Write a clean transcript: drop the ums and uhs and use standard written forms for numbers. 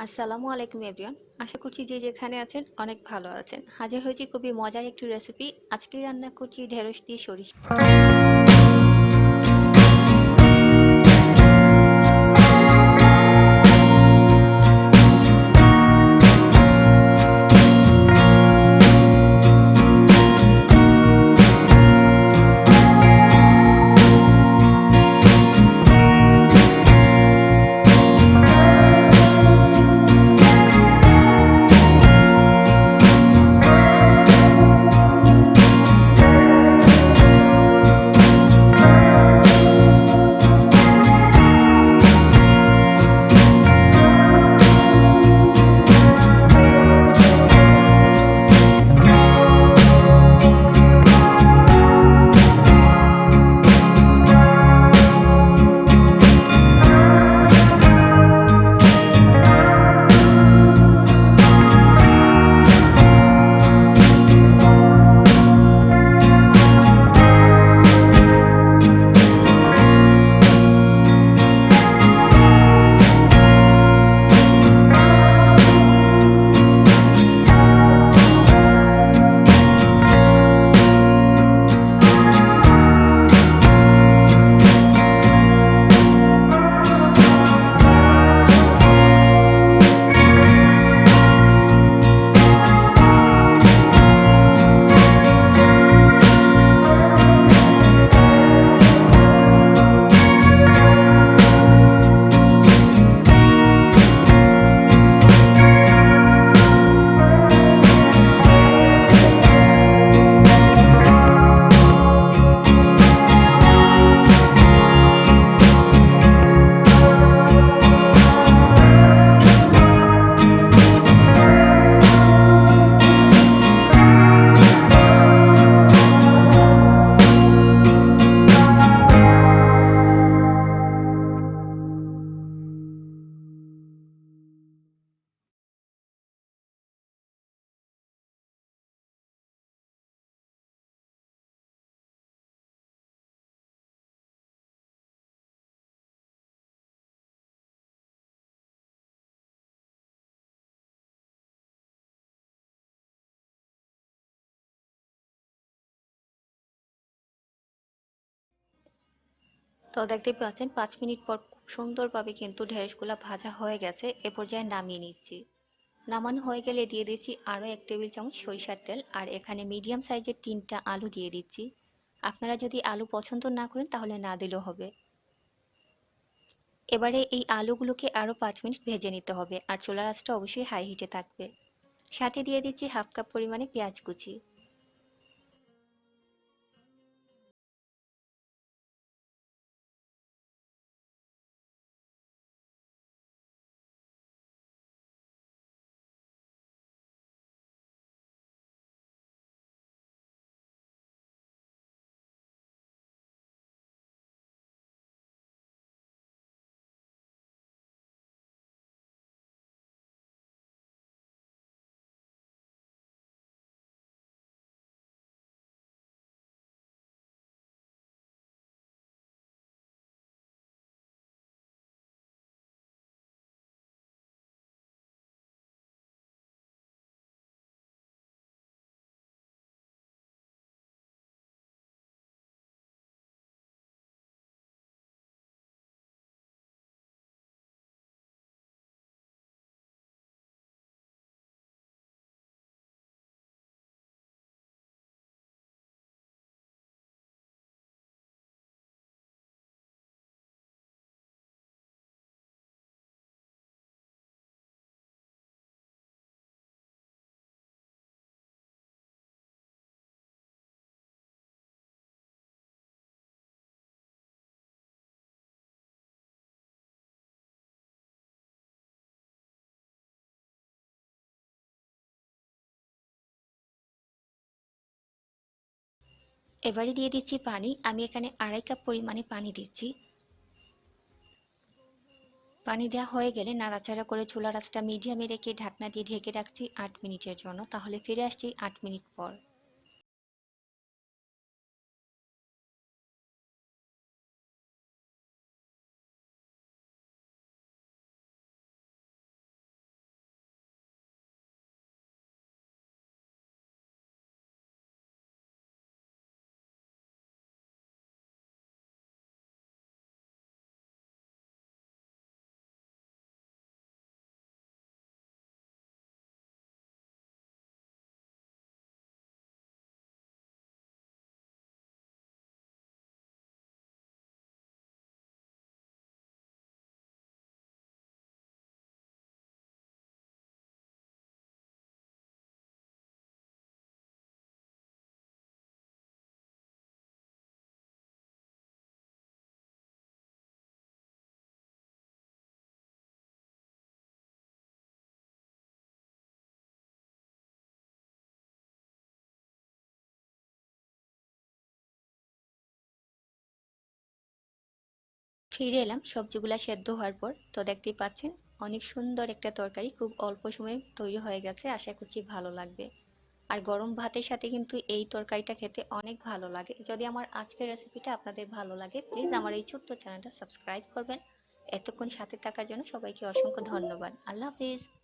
আসসালামু আলাইকুম এভরিওয়ান। আশা করছি যে যেখানে আছেন অনেক ভালো আছেন। হাজির হয়েছি খুবই মজার একটি রেসিপি। আজকে রান্না করছি ঢেঁড়স দিয়ে সরিষা। তো দেখতেই পাচ্ছেন 5 মিনিট পর খুব সুন্দরভাবে কিন্তু ঢেঁড়সগুলা ভাজা হয়ে গেছে। এ পর্যায়ে নামিয়ে নিচ্ছি। নামানো হয়ে গেলে দিয়ে দিচ্ছি আরও 1 টেবিল চামচ সরিষার তেল, আর এখানে মিডিয়াম সাইজের 3টা আলু দিয়ে দিচ্ছি। আপনারা যদি আলু পছন্দ না করেন তাহলে না দিলেও হবে। এবারে এই আলুগুলোকে আরও 5 মিনিট ভেজে নিতে হবে, আর চুলার আঁচটা অবশ্যই হাই হিটে থাকবে। সাথে দিয়ে দিচ্ছি হাফ কাপ পরিমাণে পেঁয়াজ কুচি। এবারে দিয়ে দিচ্ছি পানি। আমি এখানে 2.5 কাপ পরিমাণে পানি দিচ্ছি। পানি দেওয়া হয়ে গেলে নাড়াচাড়া করে চুলার আঁচটা মিডিয়ামে রেখে ঢাকনা দিয়ে ঢেকে রাখছি 8 মিনিটের জন্য। তাহলে ফিরে আসছি 8 মিনিট পর। ফিরে এলাম সবজিগুলা সেদ্ধ হওয়ার পর। তো দেখতেই পাচ্ছেন অনেক সুন্দর একটা তরকারি খুব অল্প সময়ে তৈরি হয়ে গেছে, আশা করছি ভালো লাগবে। আর গরম ভাতের সাথে কিন্তু এই তরকারিটা খেতে অনেক ভালো লাগে। যদি আমার আজকের রেসিপিটা আপনাদের ভালো লাগে, প্লিজ আমার এই ছোট্ট চ্যানেলটা সাবস্ক্রাইব করবেন। এতক্ষণ সাথে থাকার জন্য সবাইকে অসংখ্য ধন্যবাদ। আল্লাহ হাফিজ।